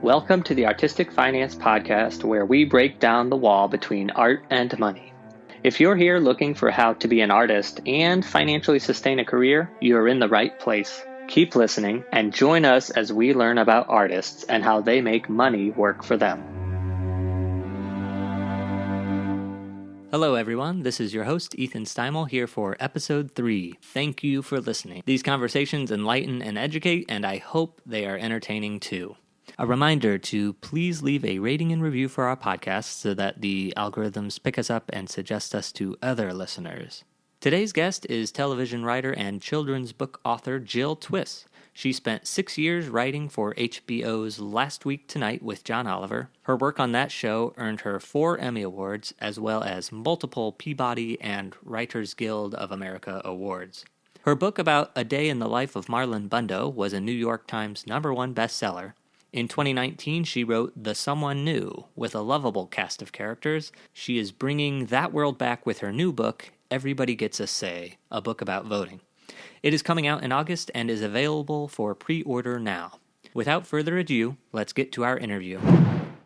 Welcome to the Artistic Finance Podcast, where we break down the wall between art and money. If you're here looking for how to be an artist and financially sustain a career, you're in the right place. Keep listening and join us as we learn about artists and how they make money work for them. Hello, everyone. This is your host, Ethan Steimel, here for episode 3. Thank you for listening. These conversations enlighten and educate, and I hope they are entertaining too. A reminder to please leave a rating and review for our podcast so that the algorithms pick us up and suggest us to other listeners. Today's guest is television writer and children's book author Jill Twiss. She spent 6 years writing for HBO's Last Week Tonight with John Oliver. Her work on that show earned her 4 Emmy Awards, as well as multiple Peabody and Writers Guild of America awards. Her book about a day in the life of Marlon Brando was a New York Times #1 bestseller. In 2019, she wrote The Someone New. With a lovable cast of characters, she is bringing that world back with her new book, Everybody Gets a Say, a book about voting. It is coming out in August and is available for pre-order now. Without further ado, let's get to our interview.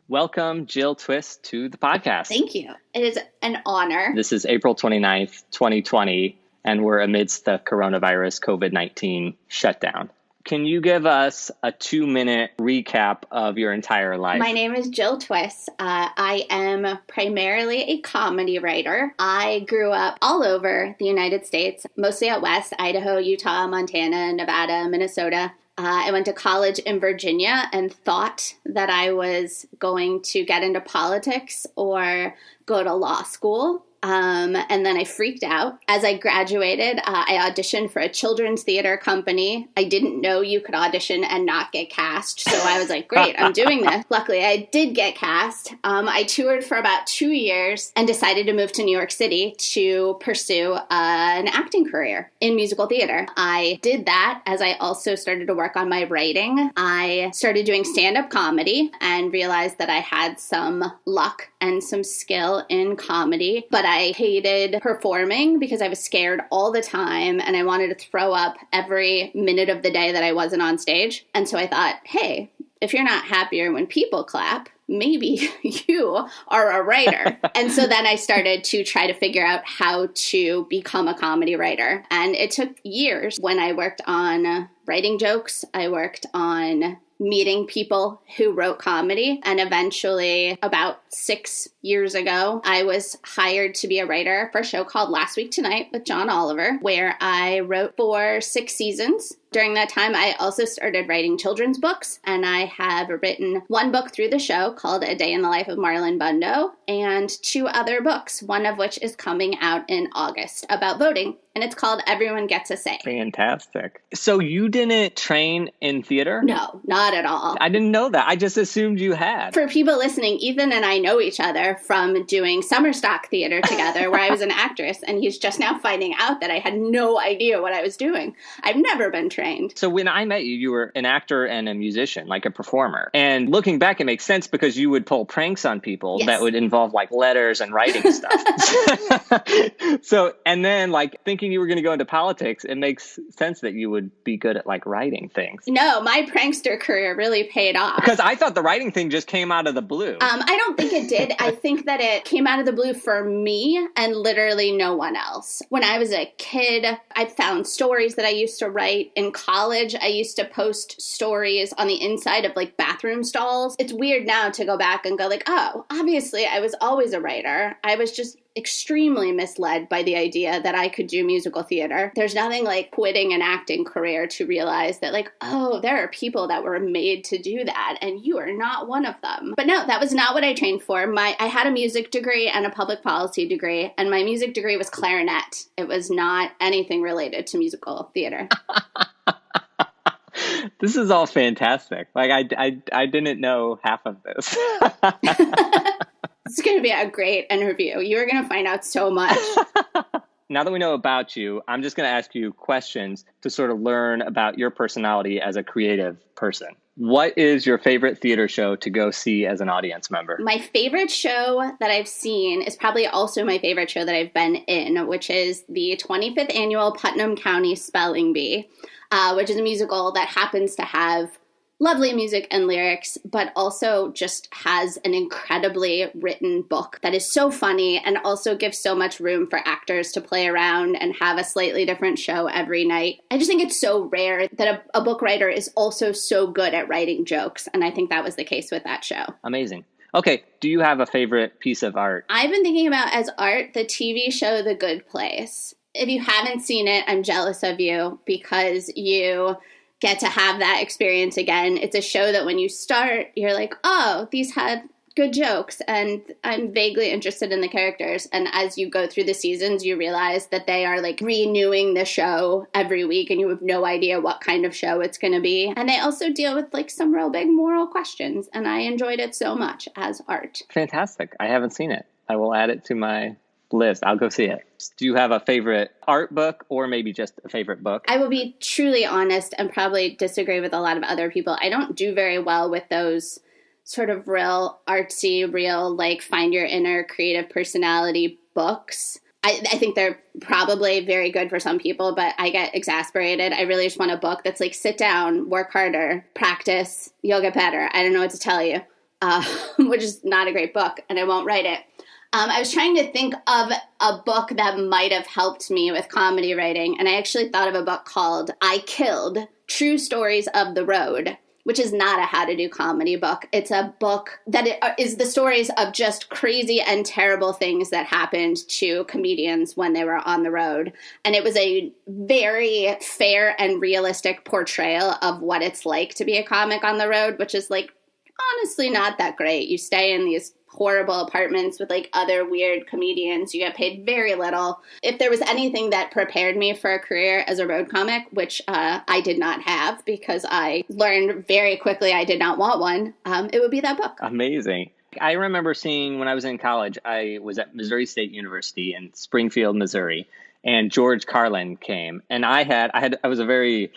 Welcome, Jill Twiss, to the podcast. Thank you. It is an honor. This is April 29th, 2020, and we're amidst the coronavirus COVID-19 shutdown. Can you give us a 2-minute recap of your entire life? My name is Jill Twiss. I am primarily a comedy writer. I grew up all over the United States, mostly out west, Idaho, Utah, Montana, Nevada, Minnesota. I went to college in Virginia and thought that I was going to get into politics or go to law school. And then I freaked out. As I graduated, I auditioned for a children's theater company. I didn't know you could audition and not get cast. So I was like, great, I'm doing this. Luckily, I did get cast. I toured for about 2 years and decided to move to New York City to pursue an acting career in musical theater. I did that as I also started to work on my writing. I started doing stand-up comedy and realized that I had some luck and some skill in comedy, but I hated performing because I was scared all the time and I wanted to throw up every minute of the day that I wasn't on stage. And so I thought, hey, if you're not happier when people clap, maybe you are a writer. And so then I started to try to figure out how to become a comedy writer. And it took years. When I worked on writing jokes, I worked on meeting people who wrote comedy. And eventually, about 6 years ago, I was hired to be a writer for a show called Last Week Tonight with John Oliver, where I wrote for 6 seasons. During that time, I also started writing children's books, and I have written 1 book through the show called A Day in the Life of Marlon Brando, and 2 other books, one of which is coming out in August about voting, and it's called Everyone Gets a Say. Fantastic. So you didn't train in theater? No, not at all. I didn't know that. I just assumed you had. For people listening, Ethan and I know each other from doing summer stock theater together, where I was an actress, and he's just now finding out that I had no idea what I was doing. I've never been trained. So when I met you, you were an actor and a musician, like a performer. And looking back, it makes sense because you would pull pranks on people that would involve like letters and writing stuff. So, and then like thinking you were going to go into politics, it makes sense that you would be good at like writing things. No, my prankster career really paid off. Because I thought the writing thing just came out of the blue. I don't think it did. I think that it came out of the blue for me and literally no one else. When I was a kid, I found stories that I used to write. In college, I used to post stories on the inside of like bathroom stalls. It's weird now to go back and go like, oh, obviously I was always a writer. I was just extremely misled by the idea that I could do musical theater. There's nothing like quitting an acting career to realize that like, oh, there are people that were made to do that and you are not one of them. But no, that was not what I trained for. I had a music degree and a public policy degree, and my music degree was clarinet. It was not anything related to musical theater. This is all fantastic. Like I didn't know half of this. It's going to be a great interview. You're going to find out so much. Now that we know about you, I'm just going to ask you questions to sort of learn about your personality as a creative person. What is your favorite theater show to go see as an audience member? My favorite show that I've seen is probably also my favorite show that I've been in, which is the 25th annual Putnam County Spelling Bee, which is a musical that happens to have lovely music and lyrics, but also just has an incredibly written book that is so funny and also gives so much room for actors to play around and have a slightly different show every night. I just think it's so rare that a book writer is also so good at writing jokes, and I think that was the case with that show. Amazing. Okay, do you have a favorite piece of art? I've been thinking about, as art, the TV show The Good Place. If you haven't seen it, I'm jealous of you because you get to have that experience again. It's a show that when you start, you're like, oh, these have good jokes, and I'm vaguely interested in the characters. And as you go through the seasons, you realize that they are like renewing the show every week, and you have no idea what kind of show it's going to be. And they also deal with like some real big moral questions, and I enjoyed it so much as art. Fantastic. I haven't seen it. I will add it to my list. I'll go see it. Do you have a favorite art book or maybe just a favorite book? I will be truly honest and probably disagree with a lot of other people. I don't do very well with those sort of real artsy, real like find your inner creative personality books. I think they're probably very good for some people, but I get exasperated. I really just want a book that's like, sit down, work harder, practice, you'll get better. I don't know what to tell you, which is not a great book, and I won't write it. I was trying to think of a book that might have helped me with comedy writing, and I actually thought of a book called I Killed, True Stories of the Road, which is not a how to do comedy book. It's a book that is the stories of just crazy and terrible things that happened to comedians when they were on the road. And it was a very fair and realistic portrayal of what it's like to be a comic on the road, which is like honestly not that great. You stay in these horrible apartments with like other weird comedians. You get paid very little. If there was anything that prepared me for a career as a road comic, which I did not have because I learned very quickly I did not want one, it would be that book. Amazing. I remember seeing when I was in college, I was at Missouri State University in Springfield, Missouri, and George Carlin came. And I was a very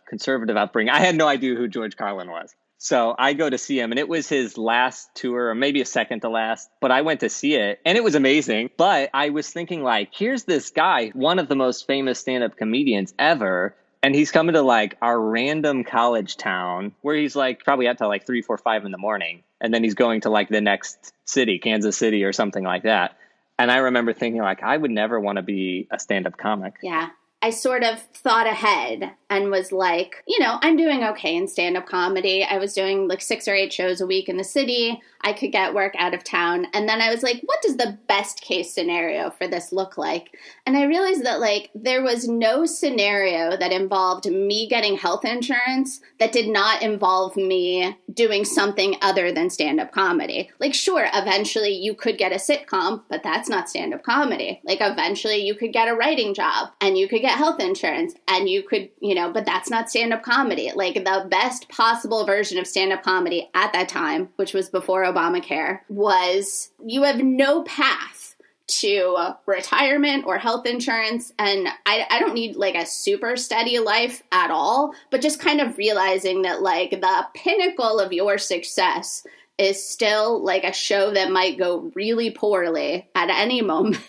conservative upbringing. I had no idea who George Carlin was. So I go to see him, and it was his last tour, or maybe a second to last, but I went to see it, and it was amazing. But I was thinking, like, here's this guy, one of the most famous stand-up comedians ever, and he's coming to, like, our random college town, where he's, like, probably up to, like, 3, 4, 5 in the morning, and then he's going to, like, the next city, Kansas City or something like that. And I remember thinking, like, I would never want to be a stand-up comic. Yeah. I sort of thought ahead and was like, you know, I'm doing okay in stand-up comedy. I was doing like 6 or 8 shows a week in the city. I could get work out of town. And then I was like, what does the best case scenario for this look like? And I realized that like there was no scenario that involved me getting health insurance that did not involve me doing something other than stand-up comedy. Like, sure, eventually you could get a sitcom, but that's not stand-up comedy. Like, eventually you could get a writing job and you could get health insurance and you could, you know, but that's not stand-up comedy. Like, the best possible version of stand-up comedy at that time, which was before Obamacare, was you have no path to retirement or health insurance. And I don't need like a super steady life at all, but just kind of realizing that like the pinnacle of your success is still like a show that might go really poorly at any moment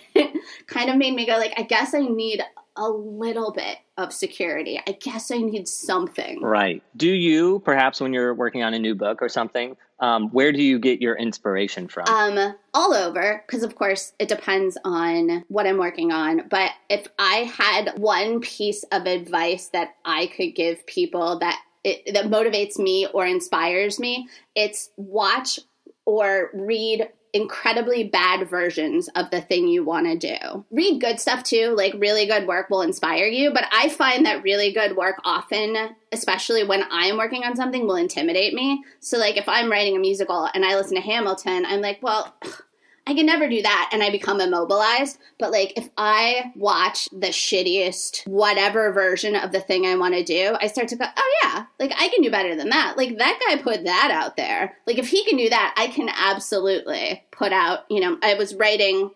kind of made me go like, I guess I need a little bit of security. I guess I need something. Right. Do you, perhaps when you're working on a new book or something, where do you get your inspiration from? All over, because of course it depends on what I'm working on. But if I had one piece of advice that I could give people that motivates me or inspires me, it's watch or read incredibly bad versions of the thing you want to do. Read good stuff too, like really good work will inspire you, but I find that really good work often, especially when I'm working on something, will intimidate me. So like if I'm writing a musical and I listen to Hamilton, I'm like, well, I can never do that, and I become immobilized. But like if I watch the shittiest whatever version of the thing I want to do, I start to go, oh yeah, like I can do better than that. Like that guy put that out there. Like if he can do that, I can absolutely put out, you know, I was writing,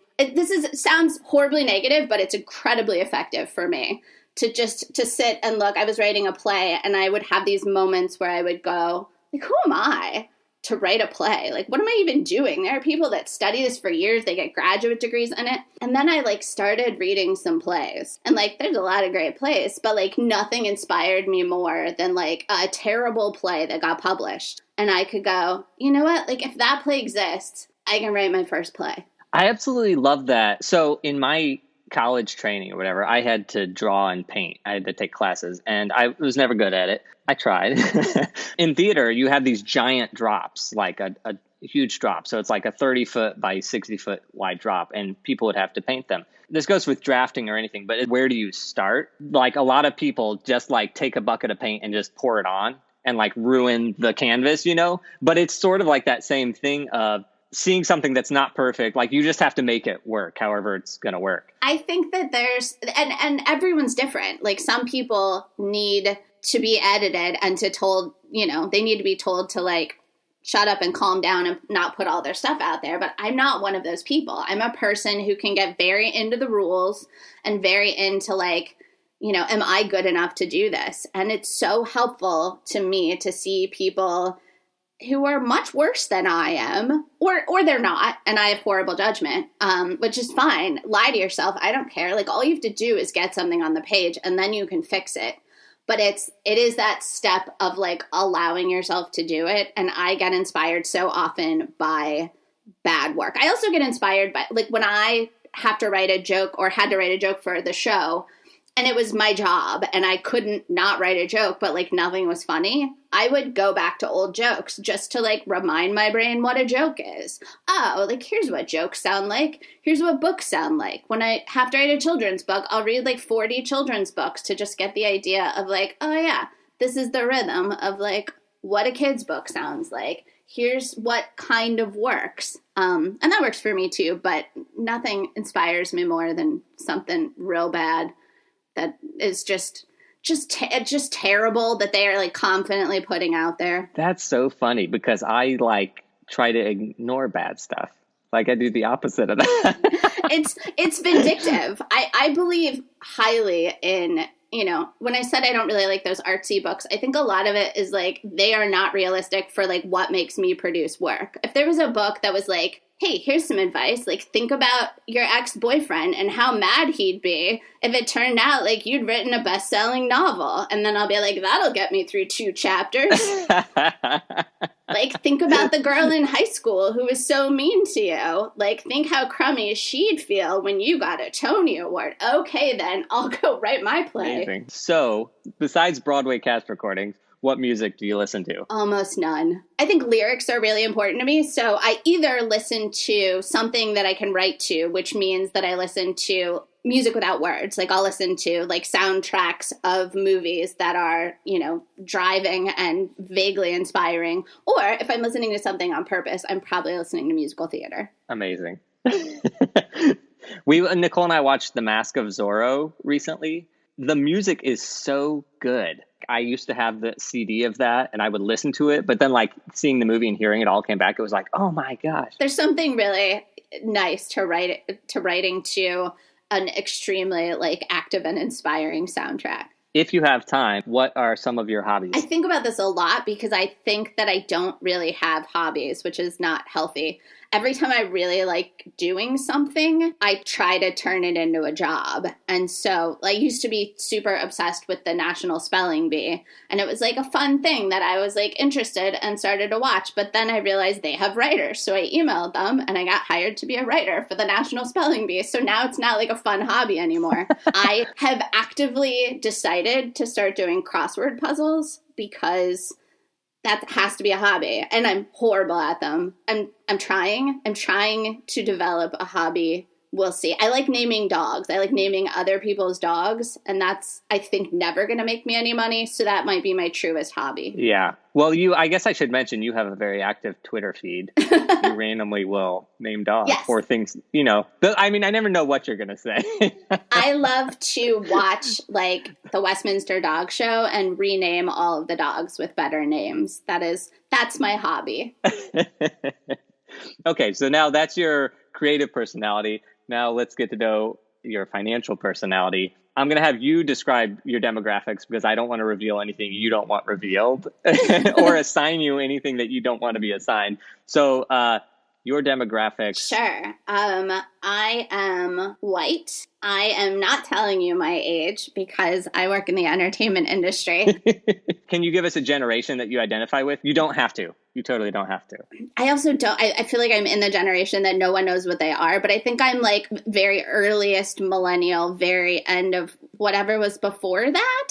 sounds horribly negative, but it's incredibly effective for me to sit and look. I was writing a play and I would have these moments where I would go, like, who am I? to write a play. Like, what am I even doing? There are people that study this for years. They get graduate degrees in it. And then I like started reading some plays, and like, there's a lot of great plays, but like nothing inspired me more than like a terrible play that got published. And I could go, you know what? Like, if that play exists, I can write my first play. I absolutely love that. So in my college training or whatever, I had to draw and paint. I had to take classes, and I was never good at it. I tried. In theater, you have these giant drops, like a huge drop. So it's like a 30-foot by 60-foot wide drop, and people would have to paint them. This goes with drafting or anything, but where do you start? Like, a lot of people just like take a bucket of paint and just pour it on and like ruin the canvas, you know? But it's sort of like that same thing of seeing something that's not perfect. Like, you just have to make it work, however it's going to work. I think that there's, and everyone's different. Like, some people need to be edited and they need to be told to like, shut up and calm down and not put all their stuff out there. But I'm not one of those people. I'm a person who can get very into the rules and very into like, am I good enough to do this? And it's so helpful to me to see people who are much worse than I am, or they're not, and I have horrible judgment, which is fine. Lie to yourself. I don't care. Like, all you have to do is get something on the page, and then you can fix it. But it is that step of like allowing yourself to do it. And I get inspired so often by bad work. I also get inspired by like when I have to write a joke or had to write a joke for the show, and it was my job and I couldn't not write a joke, but like nothing was funny. I would go back to old jokes just to like remind my brain what a joke is. Oh, like, here's what jokes sound like. Here's what books sound like. When I have to write a children's book, I'll read like 40 children's books to just get the idea of like, oh yeah, this is the rhythm of like what a kid's book sounds like. Here's what kind of works. And that works for me too, but nothing inspires me more than something real bad that is just terrible that they are like confidently putting out there. That's so funny, because I like try to ignore bad stuff. Like, I do the opposite of that. It's vindictive. I believe highly in, when I said I don't really like those artsy books, I think a lot of it is like they are not realistic for like what makes me produce work. If there was a book that was like, hey, here's some advice. Like, think about your ex-boyfriend and how mad he'd be if it turned out like you'd written a best-selling novel. And then I'll be like, that'll get me through 2 chapters. Like, think about the girl in high school who was so mean to you. Like, think how crummy she'd feel when you got a Tony Award. Okay, then I'll go write my play. Amazing. So, besides Broadway cast recordings, what music do you listen to? Almost none. I think lyrics are really important to me. So I either listen to something that I can write to, which means that I listen to music without words. Like, I'll listen to like soundtracks of movies that are, driving and vaguely inspiring. Or if I'm listening to something on purpose, I'm probably listening to musical theater. Amazing. Nicole and I watched The Mask of Zorro recently. The music is so good. I used to have the CD of that and I would listen to it, but then like seeing the movie and hearing it all came back, it was like, oh my gosh. There's something really nice to writing to an extremely like active and inspiring soundtrack. If you have time, what are some of your hobbies? I think about this a lot because I think that I don't really have hobbies, which is not healthy. Every time I really like doing something, I try to turn it into a job. And so I used to be super obsessed with the National Spelling Bee. And it was like a fun thing that I was like interested and started to watch. But then I realized they have writers. So I emailed them and I got hired to be a writer for the National Spelling Bee. So now it's not like a fun hobby anymore. I have actively decided to start doing crossword puzzles because that has to be a hobby, and I'm horrible at them. I'm trying to develop a hobby. We'll see. I like naming dogs. I like naming other people's dogs, and that's, I think, never going to make me any money, so that might be my truest hobby. Yeah. Well, I guess I should mention you have a very active Twitter feed. You randomly will name dogs or things, I mean, I never know what you're going to say. I love to watch like the Westminster Dog Show and rename all of the dogs with better names. That's my hobby. Okay. So now that's your creative personality. Now let's get to know your financial personality. I'm going to have you describe your demographics because I don't want to reveal anything you don't want revealed or assign you anything that you don't want to be assigned. So your demographics. Sure. I am white. I am not telling you my age because I work in the entertainment industry. Can you give us a generation that you identify with? You don't have to. You totally don't have to. I also don't. I feel like I'm in the generation that no one knows what they are, but I think I'm like very earliest millennial, very end of whatever was before that.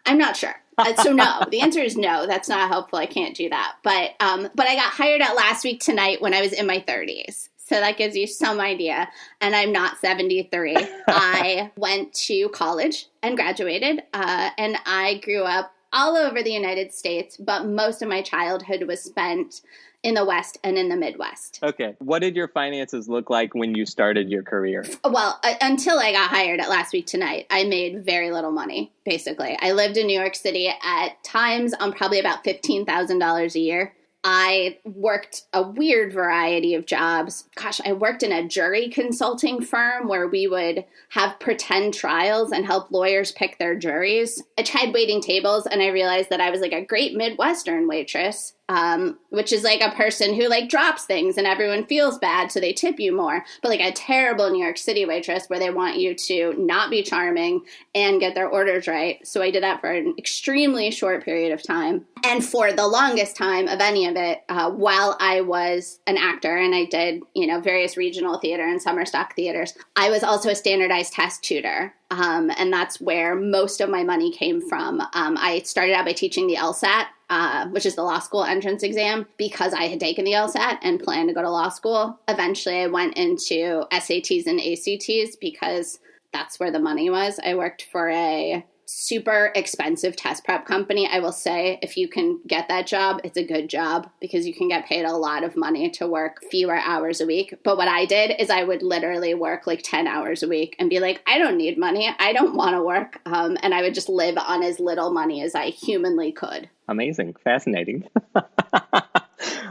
I'm not sure. So no, the answer is no. That's not helpful. I can't do that. But I got hired at Last Week Tonight when I was in my 30s. So that gives you some idea. And I'm not 73. I went to college and graduated. And I grew up all over the United States, but most of my childhood was spent in the West and in the Midwest. Okay. What did your finances look like when you started your career? Well, until I got hired at Last Week Tonight, I made very little money, basically. I lived in New York City at times on probably about $15,000 a year. I worked a weird variety of jobs. Gosh, I worked in a jury consulting firm where we would have pretend trials and help lawyers pick their juries. I tried waiting tables and I realized that I was like a great Midwestern waitress, which is like a person who like drops things and everyone feels bad, so they tip you more. But like a terrible New York City waitress where they want you to not be charming and get their orders right. So I did that for an extremely short period of time. And for the longest time of any of it, while I was an actor and I did, various regional theater and summer stock theaters, I was also a standardized test tutor. And that's where most of my money came from. I started out by teaching the LSAT, which is the law school entrance exam, because I had taken the LSAT and planned to go to law school. Eventually, I went into SATs and ACTs because that's where the money was. I worked for a super expensive test prep company. I will say, if you can get that job, it's a good job because you can get paid a lot of money to work fewer hours a week. But what I did is I would literally work like 10 hours a week and be like, I don't need money. I don't want to work. And I would just live on as little money as I humanly could. Amazing. Fascinating.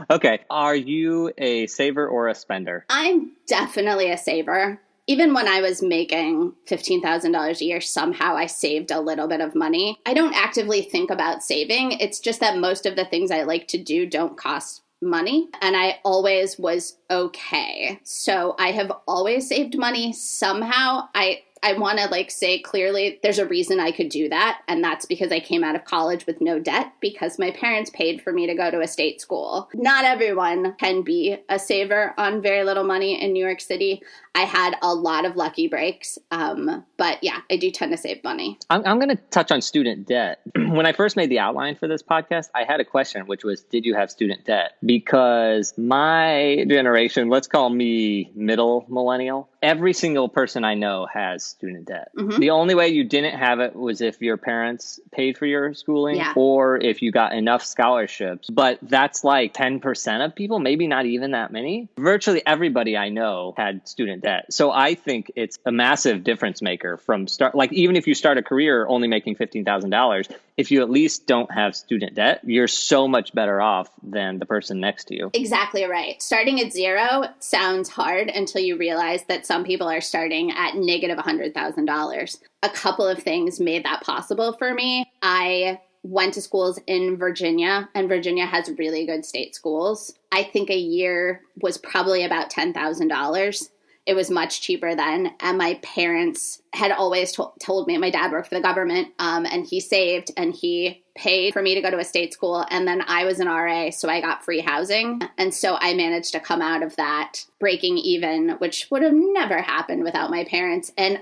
Okay. Are you a saver or a spender? I'm definitely a saver. Even when I was making $15,000 a year, somehow I saved a little bit of money. I don't actively think about saving. It's just that most of the things I like to do don't cost money, and I always was okay. So I have always saved money somehow. I want to say clearly there's a reason I could do that. And that's because I came out of college with no debt because my parents paid for me to go to a state school. Not everyone can be a saver on very little money in New York City. I had a lot of lucky breaks. But yeah, I do tend to save money. I'm going to touch on student debt. When I first made the outline for this podcast, I had a question, which was, did you have student debt? Because my generation, let's call me middle millennial, every single person I know has student debt. Mm-hmm. The only way you didn't have it was if your parents paid for your schooling or if you got enough scholarships. But that's like 10% of people, maybe not even that many. Virtually everybody I know had student debt. So I think it's a massive difference maker from even if you start a career only making $15,000, if you at least don't have student debt, you're so much better off than the person next to you. Exactly right. Starting at zero sounds hard until you realize that some people are starting at negative $100,000. A couple of things made that possible for me. I went to schools in Virginia, and Virginia has really good state schools. I think a year was probably about $10,000. It was much cheaper then. And my parents had always told me, my dad worked for the government, and he saved and he paid for me to go to a state school. And then I was an RA, so I got free housing. And so I managed to come out of that breaking even, which would have never happened without my parents. And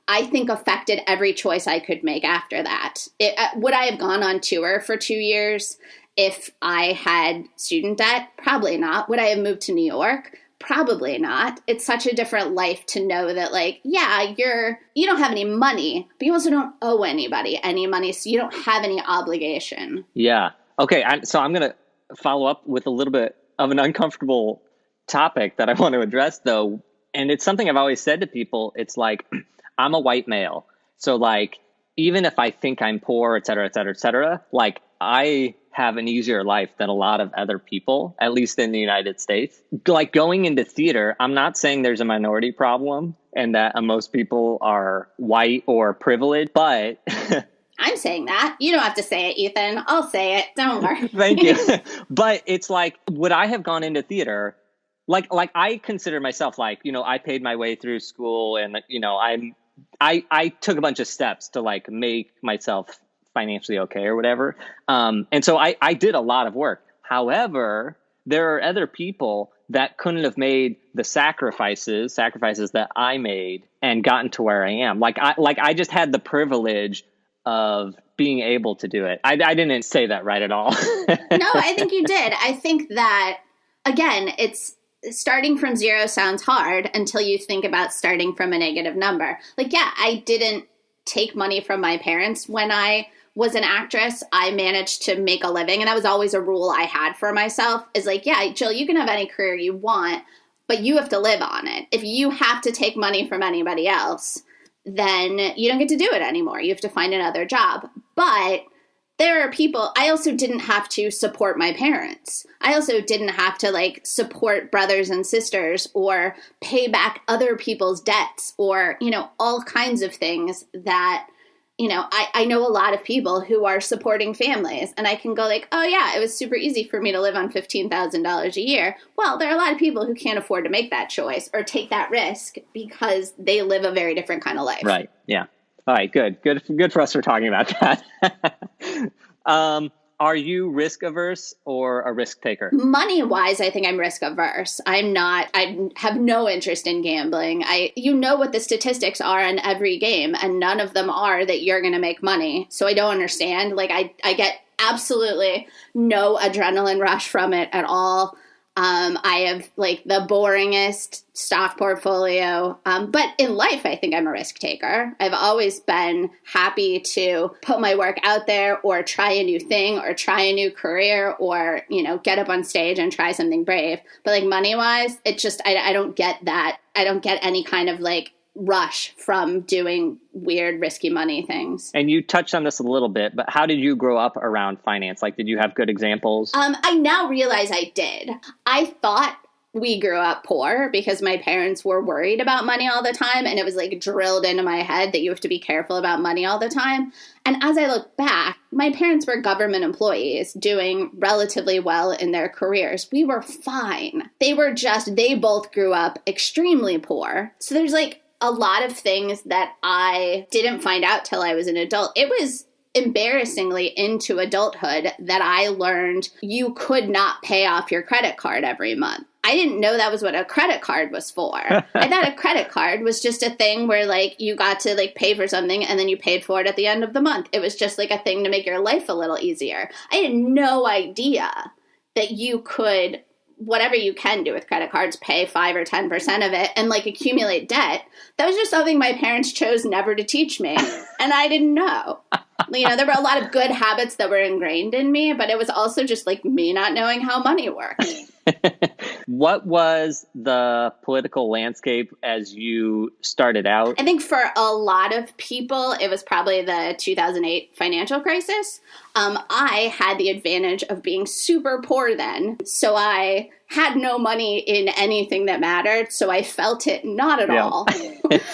I think affected every choice I could make after that. Would I have gone on tour for 2 years if I had student debt? Probably not. Would I have moved to New York? Probably not. It's such a different life to know that, you don't have any money, but you also don't owe anybody any money, so you don't have any obligation. Yeah. Okay. So I'm going to follow up with a little bit of an uncomfortable topic that I want to address, though. And it's something I've always said to people. It's like, I'm a white male. So even if I think I'm poor, et cetera, et cetera, et cetera, I have an easier life than a lot of other people, at least in the United States. Like going into theater, I'm not saying there's a minority problem and that most people are white or privileged, but I'm saying that. You don't have to say it, Ethan. I'll say it. Don't worry. Thank you. But it's like, would I have gone into theater? Like I consider myself like, I paid my way through school and, I took a bunch of steps to like make myself financially okay or whatever. And so I did a lot of work. However, there are other people that couldn't have made the sacrifices that I made and gotten to where I am. I just had the privilege of being able to do it. I didn't say that right at all. No, I think you did. I think that, again, it's starting from zero sounds hard until you think about starting from a negative number. Like, yeah, I didn't take money from my parents when I was an actress. I managed to make a living, and that was always a rule I had for myself, is like, yeah, Jill, you can have any career you want, but you have to live on it. If you have to take money from anybody else, then you don't get to do it anymore. You have to find another job. But there are people, I also didn't have to support my parents. I also didn't have to like support brothers and sisters or pay back other people's debts or, all kinds of things that, I know a lot of people who are supporting families, and I can go like, oh yeah, it was super easy for me to live on $15,000 a year. Well, there are a lot of people who can't afford to make that choice or take that risk because they live a very different kind of life. Right. Yeah. All right. Good for us for talking about that. Are you risk averse or a risk taker? Money wise, I think I'm risk averse. I have no interest in gambling. You know what the statistics are in every game, and none of them are that you're going to make money. So I don't understand. Like I get absolutely no adrenaline rush from it at all. I have like the boringest stock portfolio. But in life, I think I'm a risk taker. I've always been happy to put my work out there or try a new thing or try a new career or, get up on stage and try something brave. But like money wise, it's just, I don't get that. I don't get any kind of like rush from doing weird, risky money things. And you touched on this a little bit, but how did you grow up around finance? Like, did you have good examples? I now realize I did. I thought we grew up poor because my parents were worried about money all the time. And it was like drilled into my head that you have to be careful about money all the time. And as I look back, my parents were government employees doing relatively well in their careers. We were fine. They both grew up extremely poor. So there's like a lot of things that I didn't find out till I was an adult. It was embarrassingly into adulthood that I learned you could not pay off your credit card every month. I didn't know that was what a credit card was for. I thought a credit card was just a thing where like you got to like pay for something and then you paid for it at the end of the month. It was just like a thing to make your life a little easier. I had no idea that you could, whatever you can do with credit cards, pay 5 or 10% of it and like accumulate debt. That was just something my parents chose never to teach me. And I didn't know. There were a lot of good habits that were ingrained in me, but it was also just like me not knowing how money worked. What was the political landscape as you started out? I think for a lot of people, it was probably the 2008 financial crisis. I had the advantage of being super poor then, so I had no money in anything that mattered, so I felt it not at all.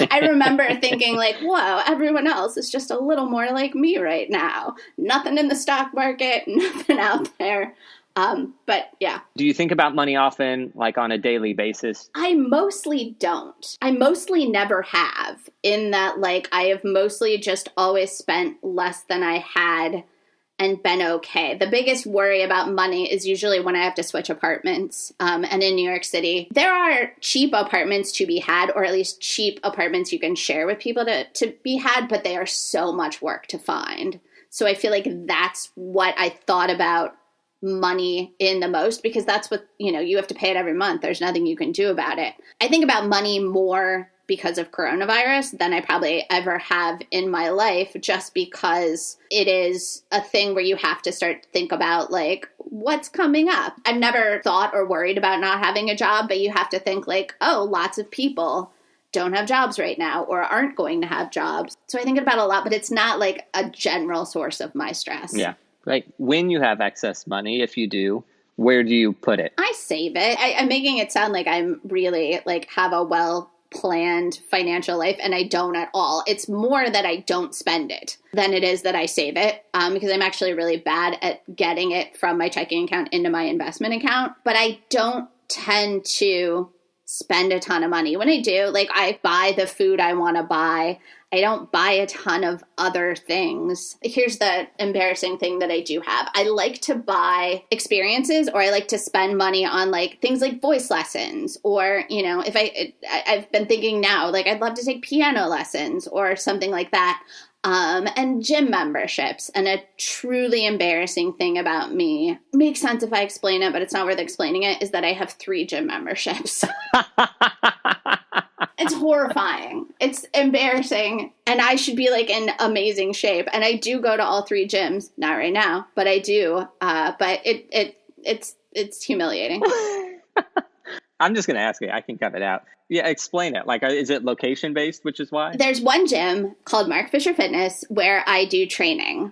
I remember thinking like, whoa, everyone else is just a little more like me right now. Nothing in the stock market, nothing out there. But yeah. Do you think about money often, like on a daily basis? I mostly don't. I mostly never have, in that like I have mostly just always spent less than I had and been okay. The biggest worry about money is usually when I have to switch apartments. And in New York City, there are cheap apartments to be had, or at least cheap apartments you can share with people to be had, but they are so much work to find. So I feel like that's what I thought about money in the most, because that's what, you have to pay it every month. There's nothing you can do about it. I think about money more because of coronavirus than I probably ever have in my life, just because it is a thing where you have to start to think about like what's coming up. I've never thought or worried about not having a job, but you have to think like, oh, lots of people don't have jobs right now or aren't going to have jobs. So I think about it a lot, but it's not like a general source of my stress. Yeah. Like when you have excess money, if you do, where do you put it? I save it. I'm making it sound like I'm really like have a well-planned financial life, and I don't at all. It's more that I don't spend it than it is that I save it, because I'm actually really bad at getting it from my checking account into my investment account. But I don't tend to spend a ton of money. When I do, like I buy the food I want to buy. I don't buy a ton of other things. Here's the embarrassing thing that I do have. I like to buy experiences, or I like to spend money on like things like voice lessons, or, you know, if I've been thinking now, like I'd love to take piano lessons or something like that. And gym memberships. And a truly embarrassing thing about me, makes sense if I explain it, but it's not worth explaining it, is that I have 3 gym memberships. It's horrifying. It's embarrassing. And I should be like in amazing shape. And I do go to all 3 gyms. Not right now, but I do. But it's humiliating. I'm just going to ask you. I can cut it out. Yeah, explain it. Like, is it location based, which is why? There's one gym called Mark Fisher Fitness where I do training.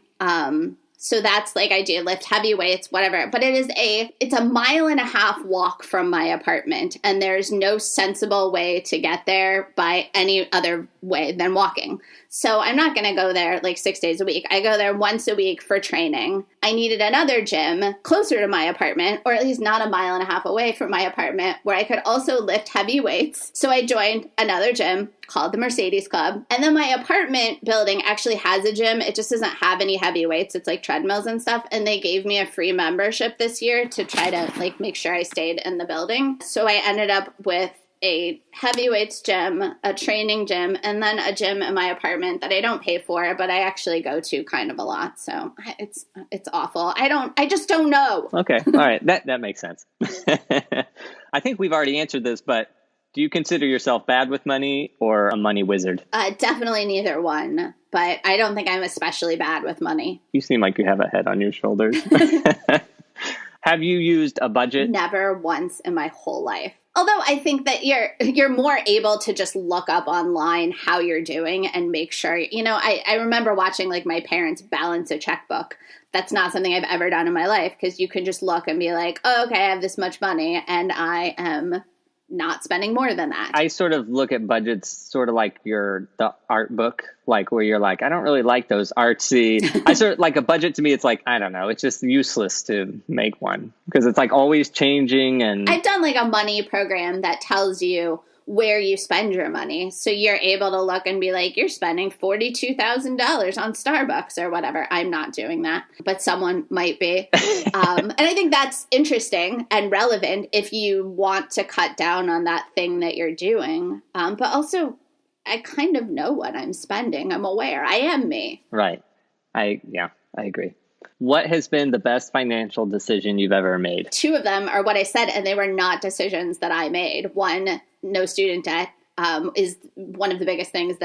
So that's like I do lift heavy weights, whatever. But it's a 1.5 mile walk from my apartment. And there's no sensible way to get there by any other way than walking. So I'm not going to go there like 6 days a week. I go there once a week for training. I needed another gym closer to my apartment, or at least not 1.5 miles away from my apartment, where I could also lift heavy weights. So I joined another gym called the Mercedes Club. And then my apartment building actually has a gym. It just doesn't have any heavy weights. It's like treadmills and stuff. And they gave me a free membership this year to try to like make sure I stayed in the building. So I ended up with a heavyweights gym, a training gym, and then a gym in my apartment that I don't pay for, but I actually go to kind of a lot. So it's awful. I just don't know. Okay. All right. That makes sense. I think we've already answered this, but do you consider yourself bad with money or a money wizard? Definitely neither one, but I don't think I'm especially bad with money. You seem like you have a head on your shoulders. Have you used a budget? Never once in my whole life. Although I think that you're more able to just look up online how you're doing and make sure, you know, I remember watching like my parents balance a checkbook. That's not something I've ever done in my life, because you can just look and be like, oh, okay, I have this much money and I am not spending more than that. I sort of look at budgets sort of like the art book, like where you're like, I don't really like those artsy. I sort of like a budget to me. It's like, I don't know. It's just useless to make one because it's like always changing. And I've done like a money program that tells you where you spend your money. So you're able to look and be like, you're spending $42,000 on Starbucks or whatever. I'm not doing that, but someone might be. And I think that's interesting and relevant if you want to cut down on that thing that you're doing. But also, I kind of know what I'm spending. I'm aware. I am me. Right. I agree. What has been the best financial decision you've ever made? 2 of them are what I said, and they were not decisions that I made. One, no student debt, is one of the biggest things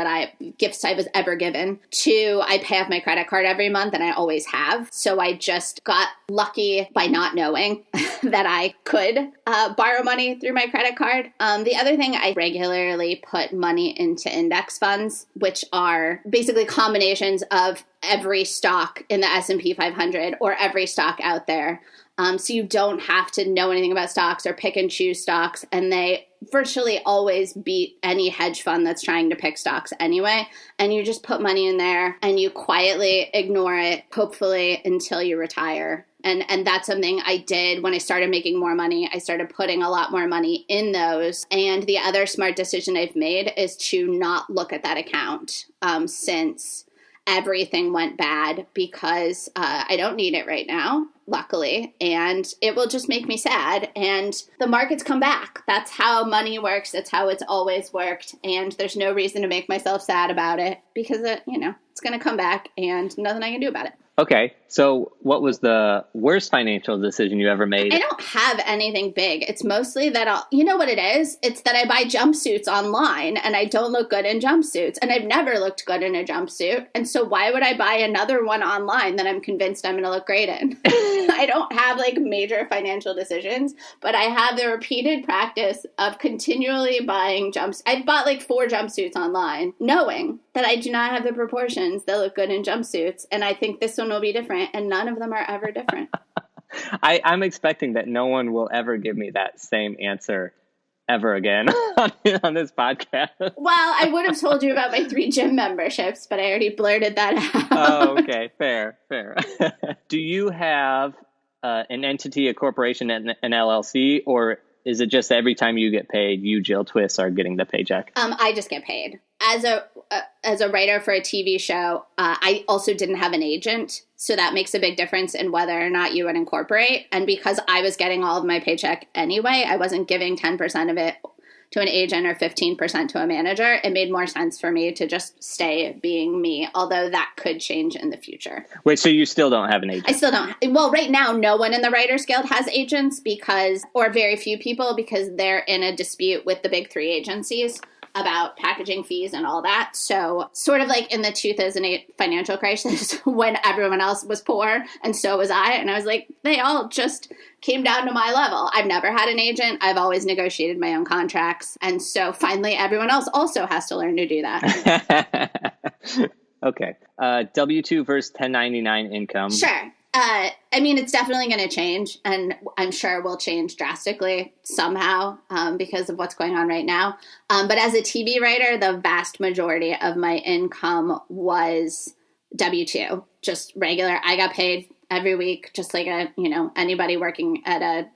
gifts I was ever given. 2, I pay off my credit card every month, and I always have. So I just got lucky by not knowing that I could borrow money through my credit card. The other thing, I regularly put money into index funds, which are basically combinations of every stock in the S&P 500 or every stock out there. So you don't have to know anything about stocks or pick and choose stocks. And they virtually always beat any hedge fund that's trying to pick stocks anyway. And you just put money in there and you quietly ignore it, hopefully, until you retire. And that's something I did when I started making more money. I started putting a lot more money in those. And the other smart decision I've made is to not look at that account since everything went bad, because I don't need it right now, luckily, and it will just make me sad. And the markets come back. That's how money works. That's how it's always worked. And there's no reason to make myself sad about it, because it's going to come back and nothing I can do about it. Okay. So what was the worst financial decision you ever made? I don't have anything big. It's mostly that you know what it is? It's that I buy jumpsuits online and I don't look good in jumpsuits. And I've never looked good in a jumpsuit. And so why would I buy another one online that I'm convinced I'm going to look great in? I don't have like major financial decisions, but I have the repeated practice of continually buying jumpsuits. I've bought like 4 jumpsuits online, knowing that I do not have the proportions that look good in jumpsuits. And I think this one one will be different, and none of them are ever different. I'm expecting that no one will ever give me that same answer ever again on this podcast. Well, I would have told you about my 3 gym memberships, but I already blurted that out. Oh, okay. Fair. Do you have an entity, a corporation, an LLC, or is it just every time you get paid, you, Jill Twiss, are getting the paycheck? I just get paid. As a writer for a TV show, I also didn't have an agent, so that makes a big difference in whether or not you would incorporate. And because I was getting all of my paycheck anyway, I wasn't giving 10% of it to an agent or 15% to a manager. It made more sense for me to just stay being me, although that could change in the future. Wait, so you still don't have an agent? I still don't. Well, right now, no one in the Writers Guild has agents or very few people, because they're in a dispute with the big 3 agencies about packaging fees and all that. So sort of like in the 2008 financial crisis when everyone else was poor and so was I. And I was like, they all just came down to my level. I've never had an agent. I've always negotiated my own contracts. And so finally, everyone else also has to learn to do that. Okay. W-2 versus 1099 income. Sure. I mean, it's definitely going to change, and I'm sure will change drastically somehow because of what's going on right now. But as a TV writer, the vast majority of my income was W-2, just regular. I got paid every week, just like anybody working at a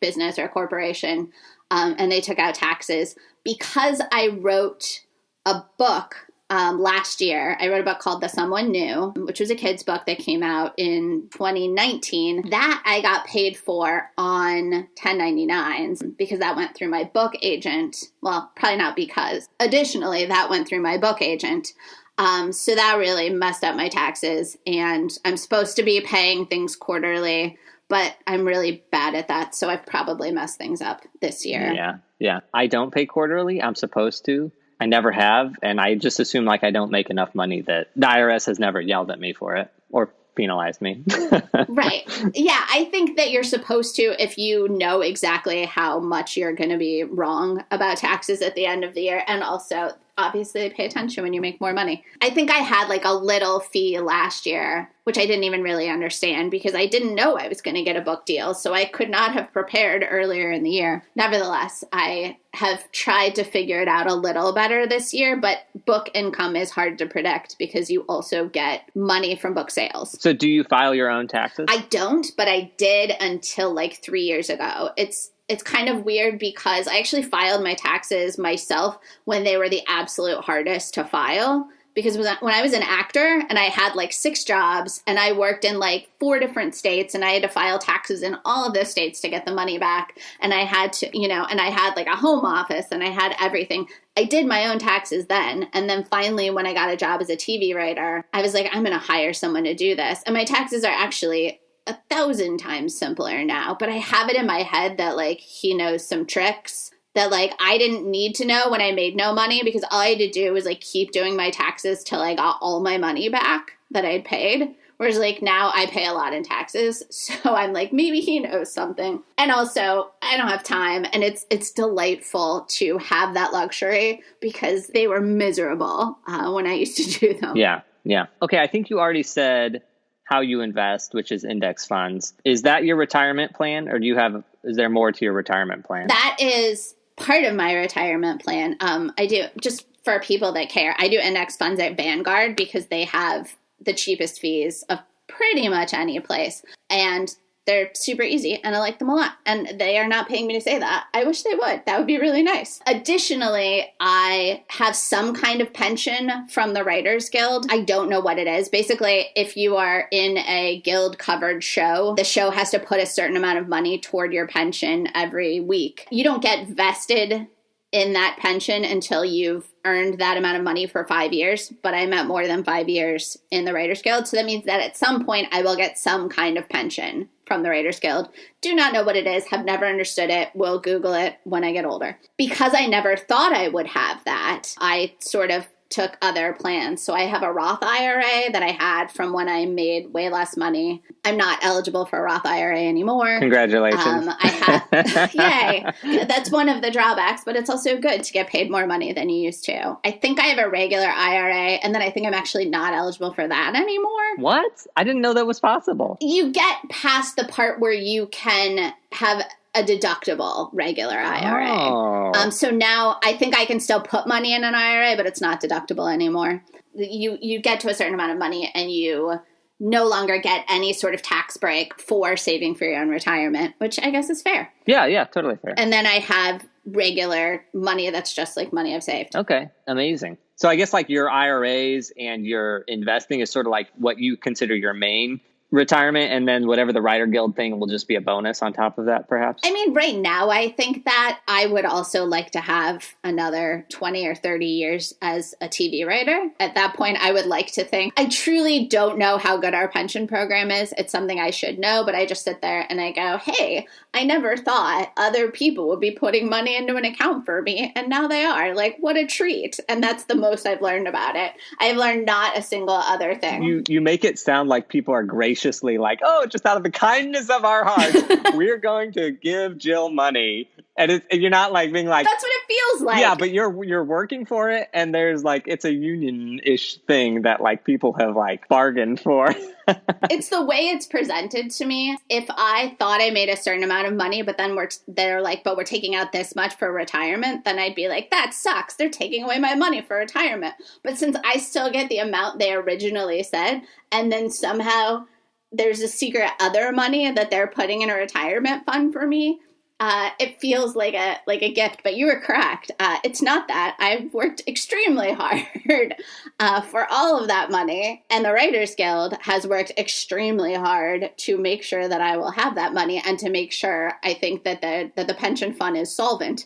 business or a corporation, and they took out taxes. Because I wrote a book last year, I wrote a book called The Someone New, which was a kid's book that came out in 2019. That I got paid for on 1099s because that went through my book agent. Well, probably not because. Additionally, that went through my book agent. So that really messed up my taxes. And I'm supposed to be paying things quarterly, but I'm really bad at that. So I've probably messed things up this year. Yeah. I don't pay quarterly. I'm supposed to. I never have, and I just assume I don't make enough money that the IRS has never yelled at me for it or penalized me. Right. Yeah, I think that you're supposed to if you know exactly how much you're going to be wrong about taxes at the end of the year, and also obviously pay attention when you make more money. I think I had a little fee last year, which I didn't even really understand because I didn't know I was going to get a book deal. So I could not have prepared earlier in the year. Nevertheless, I have tried to figure it out a little better this year, but book income is hard to predict because you also get money from book sales. So do you file your own taxes? I don't, but I did until 3 years ago. It's kind of weird because I actually filed my taxes myself when they were the absolute hardest to file. Because when I was an actor and I had 6 jobs and I worked in 4 different states and I had to file taxes in all of those states to get the money back. And I had to, and I had a home office and I had everything. I did my own taxes then. And then finally, when I got a job as a TV writer, I was like, I'm going to hire someone to do this. And my taxes are actually 1,000 times simpler now, but I have it in my head that he knows some tricks that I didn't need to know when I made no money, because all I had to do was keep doing my taxes till I got all my money back that I'd paid. Whereas now I pay a lot in taxes. So I'm maybe he knows something. And also I don't have time, and it's delightful to have that luxury because they were miserable when I used to do them. Yeah. Okay. I think you already said how you invest, which is index funds. Is that your retirement plan, or is there more to your retirement plan? That is part of my retirement plan. I do, just for people that care, I do index funds at Vanguard because they have the cheapest fees of pretty much any place. And they're super easy and I like them a lot. And they are not paying me to say that. I wish they would. That would be really nice. Additionally, I have some kind of pension from the Writers Guild. I don't know what it is. Basically, if you are in a guild covered show, the show has to put a certain amount of money toward your pension every week. You don't get vested in that pension until you've earned that amount of money for 5 years, but I'm at more than 5 years in the Writers Guild, so that means that at some point I will get some kind of pension from the Writers Guild. Do not know what it is, have never understood it, will Google it when I get older. Because I never thought I would have that, I sort of took other plans. So I have a Roth IRA that I had from when I made way less money. I'm not eligible for a Roth IRA anymore. Congratulations. I have, yay. That's one of the drawbacks, but it's also good to get paid more money than you used to. I think I have a regular IRA, and then I think I'm actually not eligible for that anymore. What? I didn't know that was possible. You get past the part where you can have a deductible regular IRA. Oh. So now I think I can still put money in an IRA, but it's not deductible anymore. You get to a certain amount of money and you no longer get any sort of tax break for saving for your own retirement, which I guess is fair. Yeah, totally fair. And then I have regular money that's just like money I've saved. Okay, amazing. So I guess like your IRAs and your investing is sort of like what you consider your main retirement, and then whatever the Writer Guild thing will just be a bonus on top of that, perhaps? I mean, right now, I think that I would also like to have another 20 or 30 years as a TV writer. At that point, I would like to think. I truly don't know how good our pension program is. It's something I should know, but I just sit there and I go, hey, I never thought other people would be putting money into an account for me, and now they are. Like, what a treat. And that's the most I've learned about it. I've learned not a single other thing. You make it sound like people are graciously like, oh, just out of the kindness of our hearts, we're going to give Jill money. And you're not like being like, that's what it feels like. Yeah, but you're working for it, and there's like, it's a union-ish thing that like people have like bargained for. It's the way it's presented to me. If I thought I made a certain amount of money, but then they're like, but we're taking out this much for retirement, then I'd be like, that sucks. They're taking away my money for retirement. But since I still get the amount they originally said, and then somehow there's a secret other money that they're putting in a retirement fund for me, it feels like a gift. But you were correct. It's not that. I've worked extremely hard for all of that money, and the Writers Guild has worked extremely hard to make sure that I will have that money, and to make sure I think that the pension fund is solvent.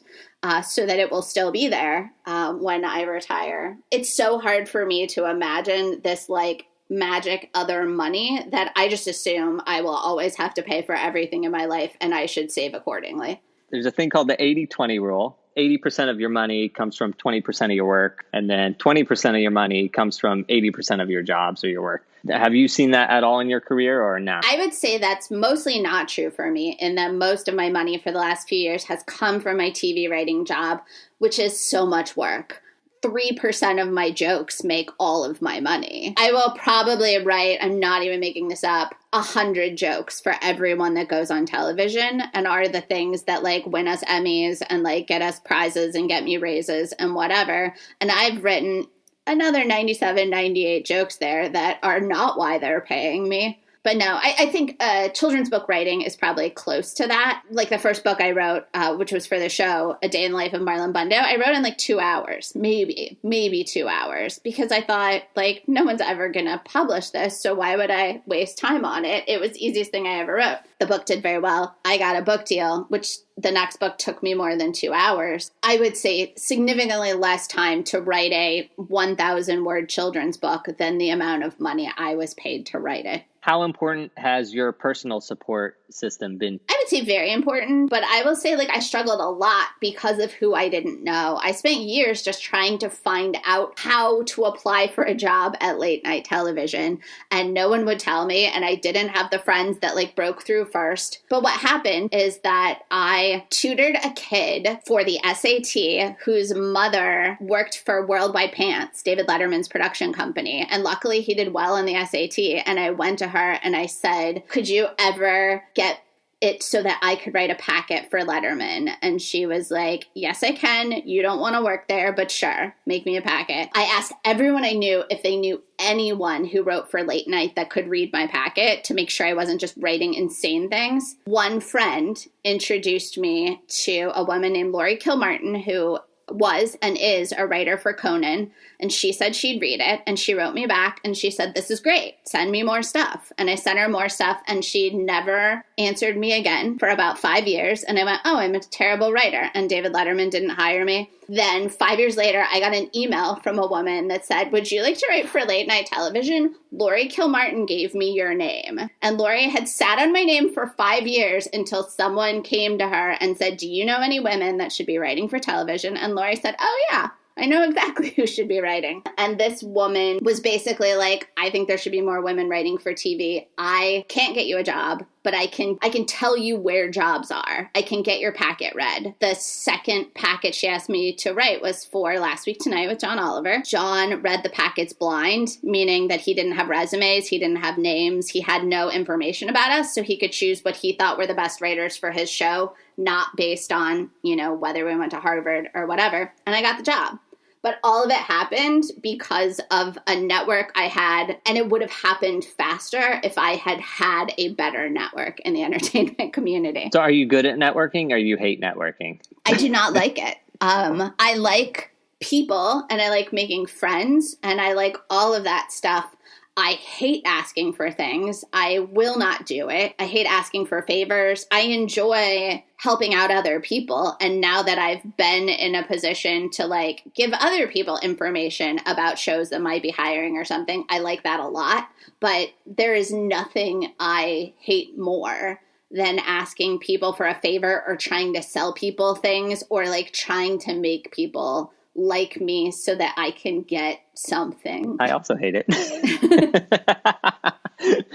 So that it will still be there when I retire. It's so hard for me to imagine this like magic other money that I just assume I will always have to pay for everything in my life, and I should save accordingly. There's a thing called the 80-20 rule. 80% of your money comes from 20% of your work, and then 20% of your money comes from 80% of your jobs or your work. Have you seen that at all in your career or not? I would say that's mostly not true for me, in that most of my money for the last few years has come from my TV writing job, which is so much work. 3% of my jokes make all of my money. I will probably write, I'm not even making this up, 100 jokes for everyone that goes on television, and are the things that like win us Emmys and like get us prizes and get me raises and whatever. And I've written another 97, 98 jokes there that are not why they're paying me. But no, I think children's book writing is probably close to that. Like the first book I wrote, which was for the show, A Day in the Life of Marlon Bundo, I wrote in like 2 hours, maybe 2 hours, because I thought like no one's ever going to publish this, so why would I waste time on it? It was the easiest thing I ever wrote. The book did very well. I got a book deal, which the next book took me more than 2 hours. I would say significantly less time to write a 1,000-word children's book than the amount of money I was paid to write it. How important has your personal support system been? I would say very important, but I will say like I struggled a lot because of who I didn't know. I spent years just trying to find out how to apply for a job at late night television, and no one would tell me, and I didn't have the friends that like broke through first. But what happened is that I tutored a kid for the SAT whose mother worked for Worldwide Pants, David Letterman's production company, and luckily he did well in the SAT, and I went to her and I said, could you ever get it so that I could write a packet for Letterman? And she was like, yes, I can. You don't want to work there, but sure, make me a packet. I asked everyone I knew if they knew anyone who wrote for late night that could read my packet to make sure I wasn't just writing insane things. One friend introduced me to a woman named Lori Kilmartin, who was and is a writer for Conan, and she said she'd read it, and she wrote me back and she said, this is great, send me more stuff. And I sent her more stuff, and she never answered me again for about 5 years. And I went, oh, I'm a terrible writer, and David Letterman didn't hire me. Then 5 years later, I got an email from a woman that said, would you like to write for late night television? Lori Kilmartin gave me your name. And Lori had sat on my name for 5 years until someone came to her and said, do you know any women that should be writing for television? And Lori said, oh yeah, I know exactly who should be writing. And this woman was basically like, I think there should be more women writing for TV. I can't get you a job, but I can tell you where jobs are. I can get your packet read. The second packet she asked me to write was for Last Week Tonight with John Oliver. John read the packets blind, meaning that he didn't have resumes, he didn't have names, he had no information about us, so he could choose what he thought were the best writers for his show, not based on, whether we went to Harvard or whatever. And I got the job. But all of it happened because of a network I had, and it would have happened faster if I had had a better network in the entertainment community. So are you good at networking or you hate networking? I do not like it. I like people, and I like making friends, and I like all of that stuff. I hate asking for things. I will not do it. I hate asking for favors. I enjoy helping out other people. And now that I've been in a position to give other people information about shows that might be hiring or something, I like that a lot. But there is nothing I hate more than asking people for a favor or trying to sell people things or trying to make people like me so that I can get something. I also hate it.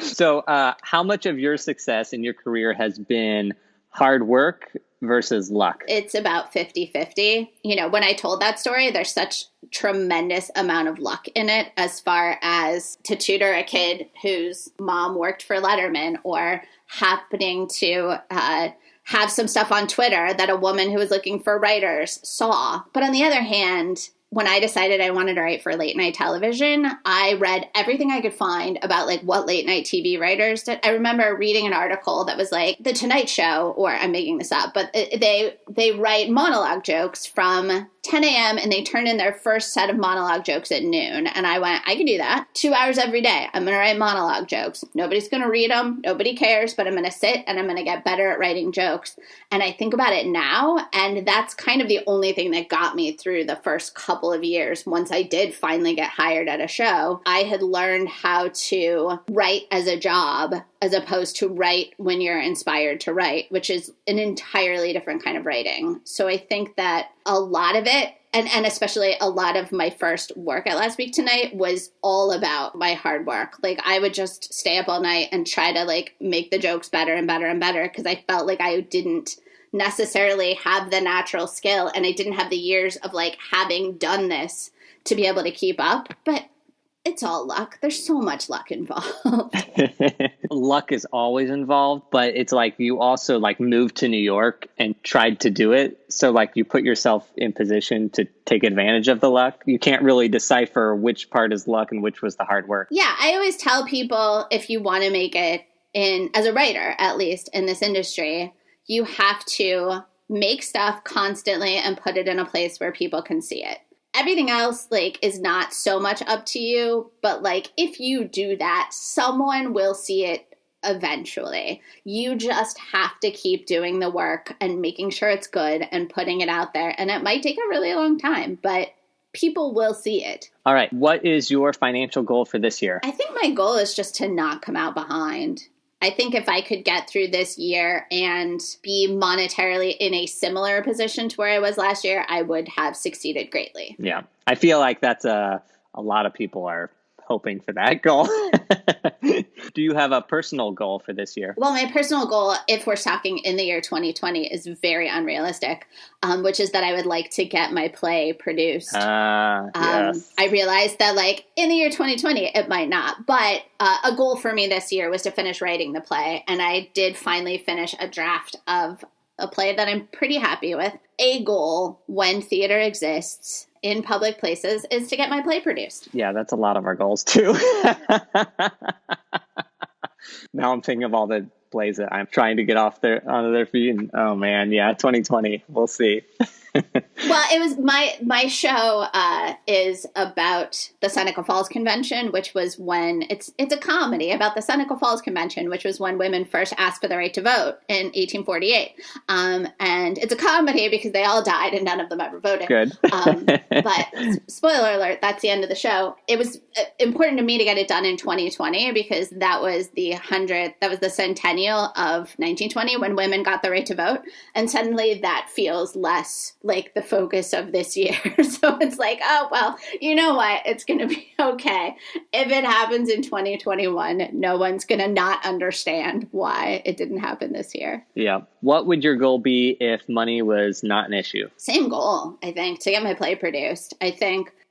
So how much of your success in your career has been hard work versus luck? It's about 50-50. When I told that story, there's such tremendous amount of luck in it as far as to tutor a kid whose mom worked for Letterman or happening to have some stuff on Twitter that a woman who was looking for writers saw. But on the other hand, when I decided I wanted to write for late night television, I read everything I could find about what late night TV writers did. I remember reading an article that was The Tonight Show, or I'm making this up, but they write monologue jokes from 10 a.m. and they turn in their first set of monologue jokes at noon. And I went, I can do that. 2 hours every day. I'm going to write monologue jokes. Nobody's going to read them. Nobody cares, but I'm going to sit and I'm going to get better at writing jokes. And I think about it now, and that's kind of the only thing that got me through the first couple of years. Once I did finally get hired at a show, I had learned how to write as a job as opposed to write when you're inspired to write, which is an entirely different kind of writing. So I think that a lot of it, and especially a lot of my first work at Last Week Tonight, was all about my hard work. I would just stay up all night and try to make the jokes better and better and better because I felt like I didn't necessarily have the natural skill and I didn't have the years of having done this to be able to keep up. But it's all luck. There's so much luck involved. Luck is always involved, but it's you also moved to New York and tried to do it. So you put yourself in position to take advantage of the luck. You can't really decipher which part is luck and which was the hard work. Yeah, I always tell people if you want to make it as a writer, at least in this industry, you have to make stuff constantly and put it in a place where people can see it. Everything else, is not so much up to you, but, if you do that, someone will see it eventually. You just have to keep doing the work and making sure it's good and putting it out there. And it might take a really long time, but people will see it. All right. What is your financial goal for this year? I think my goal is just to not come out behind. I think if I could get through this year and be monetarily in a similar position to where I was last year, I would have succeeded greatly. Yeah. I feel like that's a lot of people are hoping for that goal. Do you have a personal goal for this year? Well, my personal goal, if we're talking in the year 2020, is very unrealistic, which is that I would like to get my play produced. Yes. I realized that in the year 2020, it might not. But a goal for me this year was to finish writing the play. And I did finally finish a draft of a play that I'm pretty happy with. A goal when theater exists in public places is to get my play produced. Yeah, that's a lot of our goals too. Now I'm thinking of all the plays that I'm trying to get onto their feet. And oh man, yeah, 2020, we'll see. Well, it was my show is about the Seneca Falls Convention, which was when it's a comedy about the Seneca Falls Convention, which was when women first asked for the right to vote in 1848. And it's a comedy because they all died and none of them ever voted. Good. But spoiler alert, that's the end of the show. It was important to me to get it done in 2020 because that was the centennial of 1920 when women got the right to vote. And suddenly that feels less like the focus of this year. So it's like, oh, well, you know what? It's going to be okay. If it happens in 2021, no one's going to not understand why it didn't happen this year. Yeah. What would your goal be if money was not an issue? Same goal, I think, to get my play produced.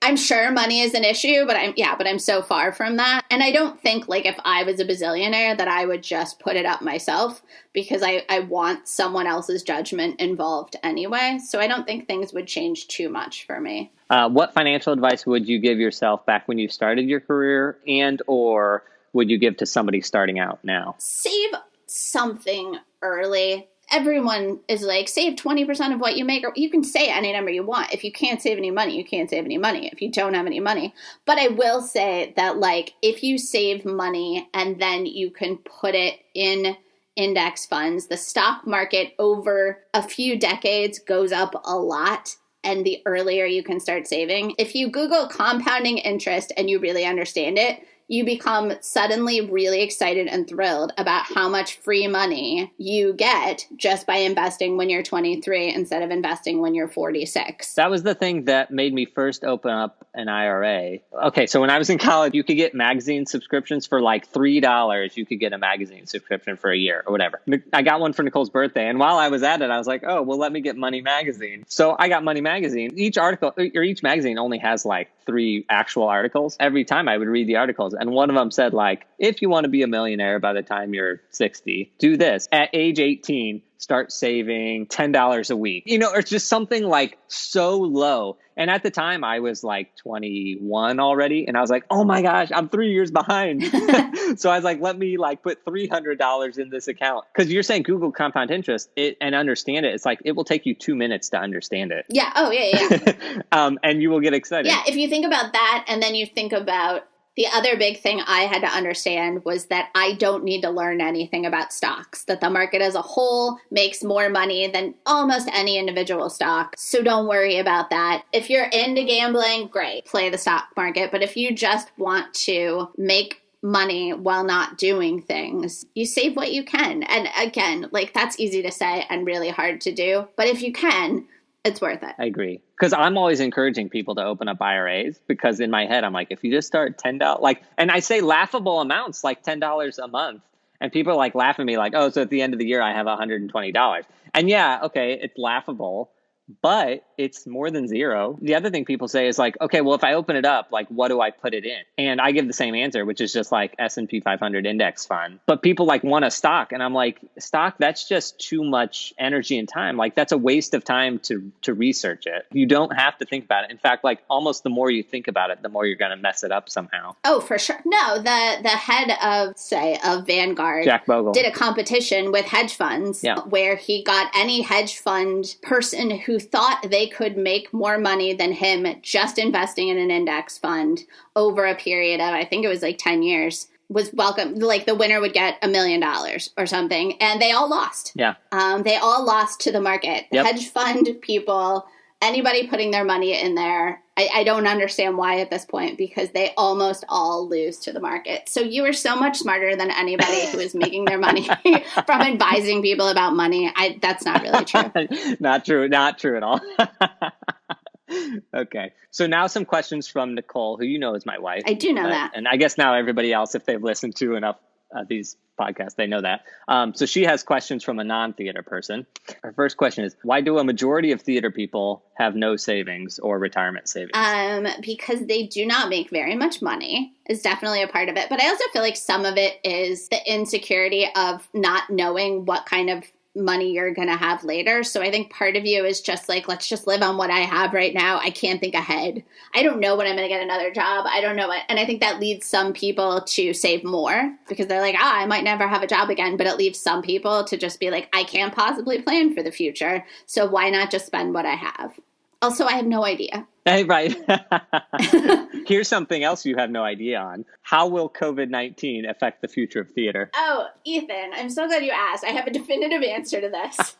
I'm sure money is an issue, but I'm so far from that. And I don't think like if I was a bazillionaire that I would just put it up myself, because I want someone else's judgment involved anyway. So I don't think things would change too much for me. What financial advice would you give yourself back when you started your career, and or would you give to somebody starting out now? Save something early. Everyone is like, save 20% of what you make, or you can say any number you want. If you can't save any money, you can't save any money if you don't have any money. But I will say that like, if you save money and then you can put it in index funds, the stock market over a few decades goes up a lot. And the earlier you can start saving, if you Google compounding interest and you really understand it, you become suddenly really excited and thrilled about how much free money you get just by investing when you're 23 instead of investing when you're 46. That was the thing that made me first open up an IRA. Okay, so when I was in college, you could get magazine subscriptions for like $3. You could get a magazine subscription for a year or whatever. I got one for Nicole's birthday. And while I was at it, I was like, oh, well, let me get Money Magazine. So I got Money Magazine. Each article or each magazine only has like 3 actual articles. Every time I would read the articles. And one of them said, like, if you want to be a millionaire by the time you're 60, do this. At age 18, start saving $10 a week. You know, it's just something like so low. And at the time I was like 21 already. And I was like, oh my gosh, I'm 3 years behind. So I was like, let me like put $300 in this account. Because you're saying Google compound interest and understand it. It's like, it will take you 2 minutes to understand it. Yeah. Oh, yeah. And you will get excited. Yeah. If you think about that and then you think about the other big thing I had to understand was that I don't need to learn anything about stocks, that the market as a whole makes more money than almost any individual stock. So don't worry about that. If you're into gambling, great, play the stock market. But if you just want to make money while not doing things, you save what you can. And again, like that's easy to say and really hard to do. But if you can, it's worth it. I agree. Because I'm always encouraging people to open up IRAs, because in my head, I'm like, if you just start $10, like, and I say laughable amounts, like $10 a month. And people like laugh at me like, oh, so at the end of the year, I have $120. And yeah, okay, it's laughable, but it's more than zero. The other thing people say is like, okay, well, if I open it up, like, what do I put it in? And I give the same answer, which is just like S&P 500 index fund. But people like want a stock. And I'm like, stock, that's just too much energy and time. Like, that's a waste of time to research it. You don't have to think about it. In fact, like almost the more you think about it, the more you're going to mess it up somehow. Oh, for sure. No, the head of Vanguard, Jack Bogle, did a competition with hedge funds where he got any hedge fund person who thought they could make more money than him just investing in an index fund over a period of, I think it was like 10 years, was welcome. Like the winner would get $1 million or something. And they all lost. Yeah. They all lost to the market. Yep. Hedge fund people, anybody putting their money in there, I don't understand why at this point, because they almost all lose to the market. So you are so much smarter than anybody who is making their money from advising people about money. That's not really true. Not true at all. Okay. So now some questions from Nicole, who you know is my wife. I do know that. And I guess now everybody else, if they've listened to enough these podcasts, they know that. So she has questions from a non-theater person. Her first question is, why do a majority of theater people have no savings or retirement savings? Because they do not make very much money is definitely a part of it. But I also feel like some of it is the insecurity of not knowing what kind of money you're going to have later. So I think part of you is just like, let's just live on what I have right now. I can't think ahead. I don't know when I'm going to get another job. I don't know what. And I think that leads some people to save more because they're like, I might never have a job again. But it leaves some people to just be like, I can't possibly plan for the future. So why not just spend what I have? Also, I have no idea. Hey, right. Here's something else you have no idea on. How will COVID-19 affect the future of theater? Oh, Ethan, I'm so glad you asked. I have a definitive answer to this.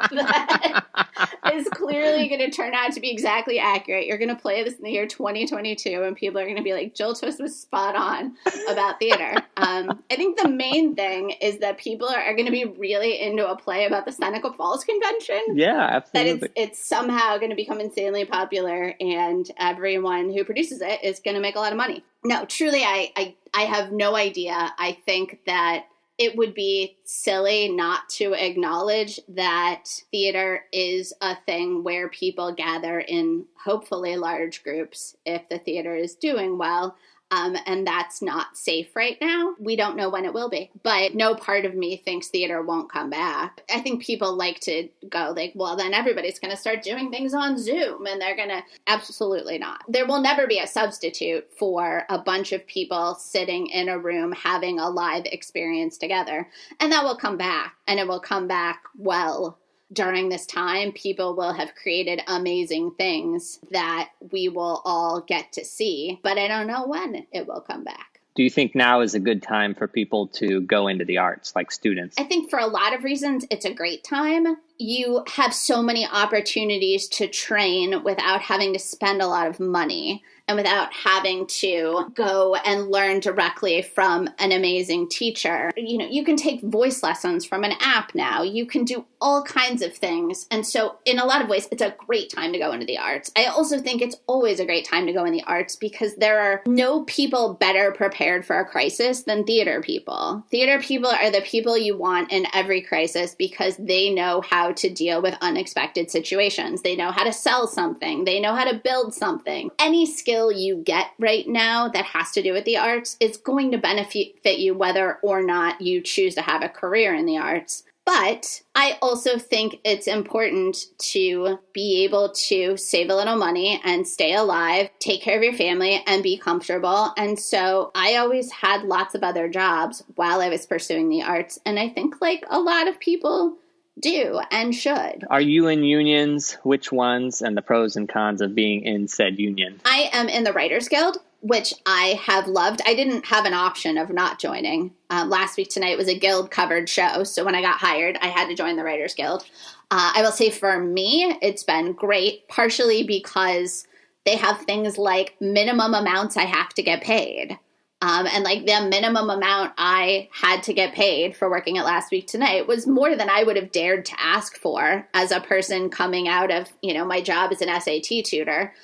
is clearly going to turn out to be exactly accurate. You're going to play this in the year 2022, and people are going to be like, Jill Twiss was spot on about theater. I think the main thing is that people are going to be really into a play about the Seneca Falls Convention. Yeah, absolutely. That it's somehow going to become insanely popular, and everyone who produces it is going to make a lot of money. No, truly, I have no idea. I think that it would be silly not to acknowledge that theater is a thing where people gather in hopefully large groups if the theater is doing well. And that's not safe right now. We don't know when it will be. But no part of me thinks theater won't come back. I think people like to go like, well, then everybody's going to start doing things on Zoom. And they're going to, absolutely not. There will never be a substitute for a bunch of people sitting in a room having a live experience together. And that will come back. And it will come back well. During this time, people will have created amazing things that we will all get to see, but I don't know when it will come back. Do you think now is a good time for people to go into the arts, like students? I think for a lot of reasons, it's a great time. You have so many opportunities to train without having to spend a lot of money and without having to go and learn directly from an amazing teacher. You know, you can take voice lessons from an app now. You can do all kinds of things. And so in a lot of ways, it's a great time to go into the arts. I also think it's always a great time to go in the arts because there are no people better prepared for a crisis than theater people. Theater people are the people you want in every crisis because they know how to deal with unexpected situations. They know how to sell something. They know how to build something. Any skill you get right now that has to do with the arts is going to benefit you whether or not you choose to have a career in the arts. But I also think it's important to be able to save a little money and stay alive, take care of your family, and be comfortable. And so I always had lots of other jobs while I was pursuing the arts. And I think like a lot of people do and should. Are you in unions? Which ones? And the pros and cons of being in said union? I am in the Writers Guild, which I have loved. I didn't have an option of not joining. Last Week Tonight was a guild-covered show, so when I got hired, I had to join the Writers Guild. I will say for me, it's been great, partially because they have things like minimum amounts I have to get paid. And like the minimum amount I had to get paid for working at Last Week Tonight was more than I would have dared to ask for as a person coming out of, you know, my job as an SAT tutor.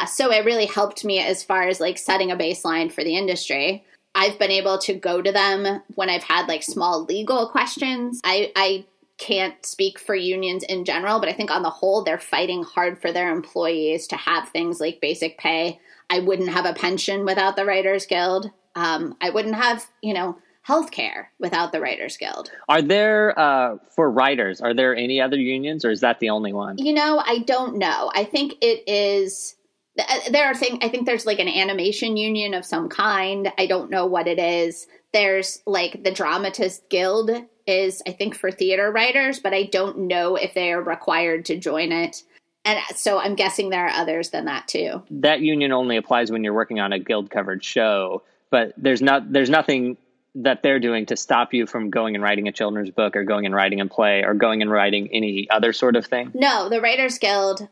So it really helped me as far as like setting a baseline for the industry. I've been able to go to them when I've had like small legal questions. I can't speak for unions in general, but I think on the whole, they're fighting hard for their employees to have things like basic pay. I wouldn't have a pension without the Writers Guild. I wouldn't have, you know, healthcare without the Writers Guild. Are there, for writers, are there any other unions or is that the only one? You know, I don't know. I think it is, I think there's like an animation union of some kind. I don't know what it is. There's like the Dramatist Guild is, I think, for theater writers, but I don't know if they are required to join it. And so I'm guessing there are others than that too. That union only applies when you're working on a guild-covered show, but there's nothing that they're doing to stop you from going and writing a children's book or going and writing a play or going and writing any other sort of thing? No, the Writers Guild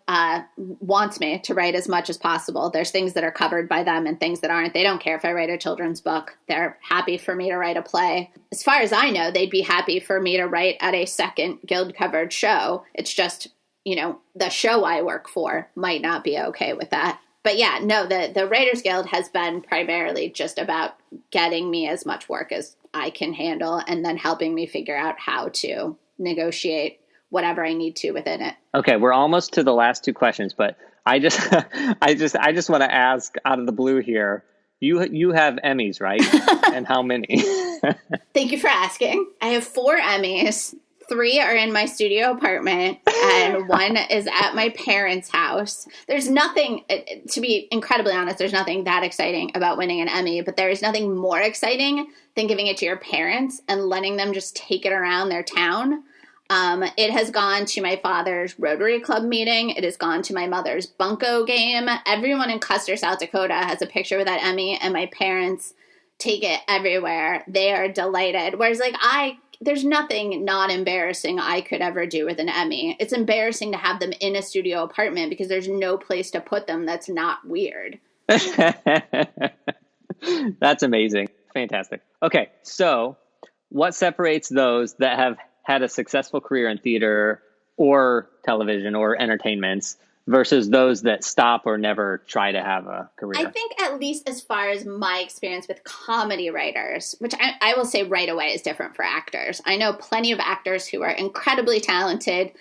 wants me to write as much as possible. There's things that are covered by them and things that aren't. They don't care if I write a children's book. They're happy for me to write a play. As far as I know, they'd be happy for me to write at a second guild-covered show. It's just, you know, the show I work for might not be okay with that. But yeah, no, the Writers Guild has been primarily just about getting me as much work as I can handle and then helping me figure out how to negotiate whatever I need to within it. Okay, we're almost to the last two questions, but I just want to ask out of the blue here. You have Emmys, right? And how many? Thank you for asking. I have 4 Emmys. 3 are in my studio apartment, and 1 is at my parents' house. There's nothing, to be incredibly honest, there's nothing that exciting about winning an Emmy, but there is nothing more exciting than giving it to your parents and letting them just take it around their town. It has gone to my father's Rotary Club meeting. It has gone to my mother's bunco game. Everyone in Custer, South Dakota has a picture with that Emmy, and my parents take it everywhere. They are delighted. Whereas, like, I there's nothing not embarrassing I could ever do with an Emmy. It's embarrassing to have them in a studio apartment because there's no place to put them that's not weird. That's amazing. Fantastic. Okay, so what separates those that have had a successful career in theater or television or entertainments versus those that stop or never try to have a career? I think at least as far as my experience with comedy writers, which I will say right away is different for actors. I know plenty of actors who are incredibly talented,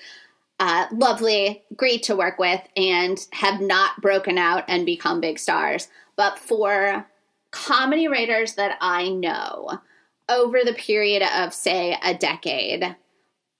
lovely, great to work with, and have not broken out and become big stars. But for comedy writers that I know over the period of, say, a decade,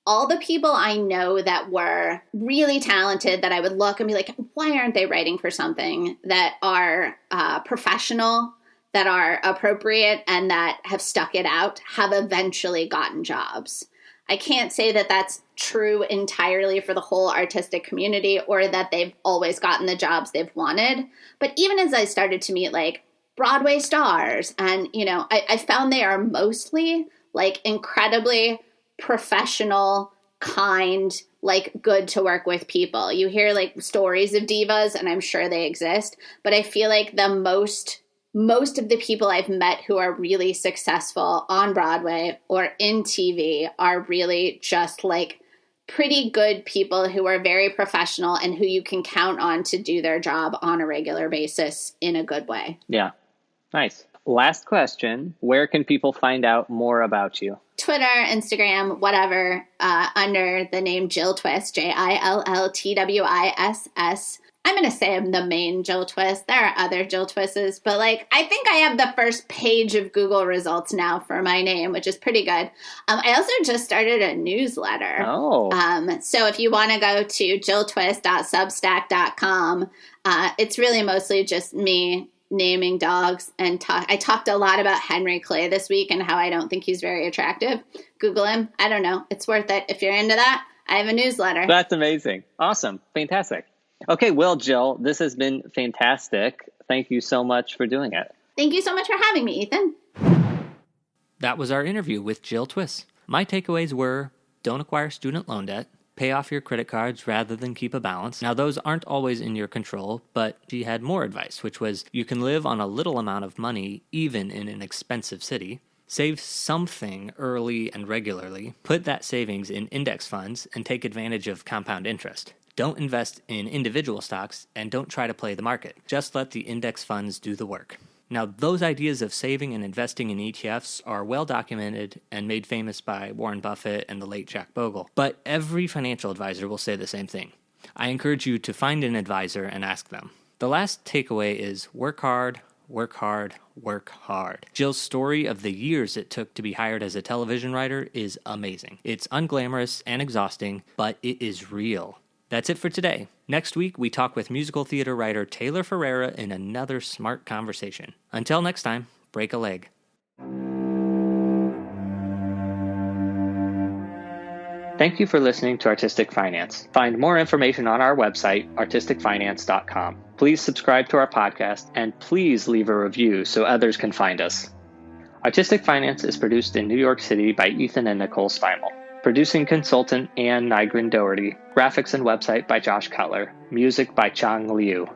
all the people I know that were really talented that I would look and be like, why aren't they writing for something that are professional, that are appropriate, and that have stuck it out, have eventually gotten jobs. I can't say that that's true entirely for the whole artistic community or that they've always gotten the jobs they've wanted. But even as I started to meet like Broadway stars and, I found they are mostly like incredibly professional, kind, like good to work with people. You hear like stories of divas, and I'm sure they exist, but I feel like the most of the people I've met who are really successful on Broadway or in TV are really just like pretty good people who are very professional and who you can count on to do their job on a regular basis in a good way. Yeah. Nice. Last question. Where can people find out more about you? Twitter, Instagram, whatever, under the name Jill Twiss, JILLTWISS. I'm going to say I'm the main Jill Twiss. There are other Jill Twisses, but like I think I have the first page of Google results now for my name, which is pretty good. I also just started a newsletter. Oh. So if you want to go to jilltwiss.substack.com, it's really mostly just me naming dogs and I talked a lot about Henry Clay this week and how I don't think he's very attractive. Google him. I don't know. It's worth it. If you're into that, I have a newsletter. That's amazing. Awesome. Fantastic. Okay. Well, Jill, this has been fantastic. Thank you so much for doing it. Thank you so much for having me, Ethan. That was our interview with Jill Twiss. My takeaways were, don't acquire student loan debt. Pay off your credit cards rather than keep a balance. Now, those aren't always in your control, but she had more advice, which was you can live on a little amount of money even in an expensive city. Save something early and regularly. Put that savings in index funds and take advantage of compound interest. Don't invest in individual stocks and don't try to play the market. Just let the index funds do the work. Now, those ideas of saving and investing in ETFs are well documented and made famous by Warren Buffett and the late Jack Bogle. But every financial advisor will say the same thing. I encourage you to find an advisor and ask them. The last takeaway is work hard, work hard, work hard. Jill's story of the years it took to be hired as a television writer is amazing. It's unglamorous and exhausting, but it is real. That's it for today. Next week, we talk with musical theater writer Taylor Ferreira in another smart conversation. Until next time, break a leg. Thank you for listening to Artistic Finance. Find more information on our website, artisticfinance.com. Please subscribe to our podcast, and please leave a review so others can find us. Artistic Finance is produced in New York City by Ethan and Nicole Steimel. Producing consultant Ann Nygren Doherty. Graphics and website by Josh Cutler. Music by Chang Liu.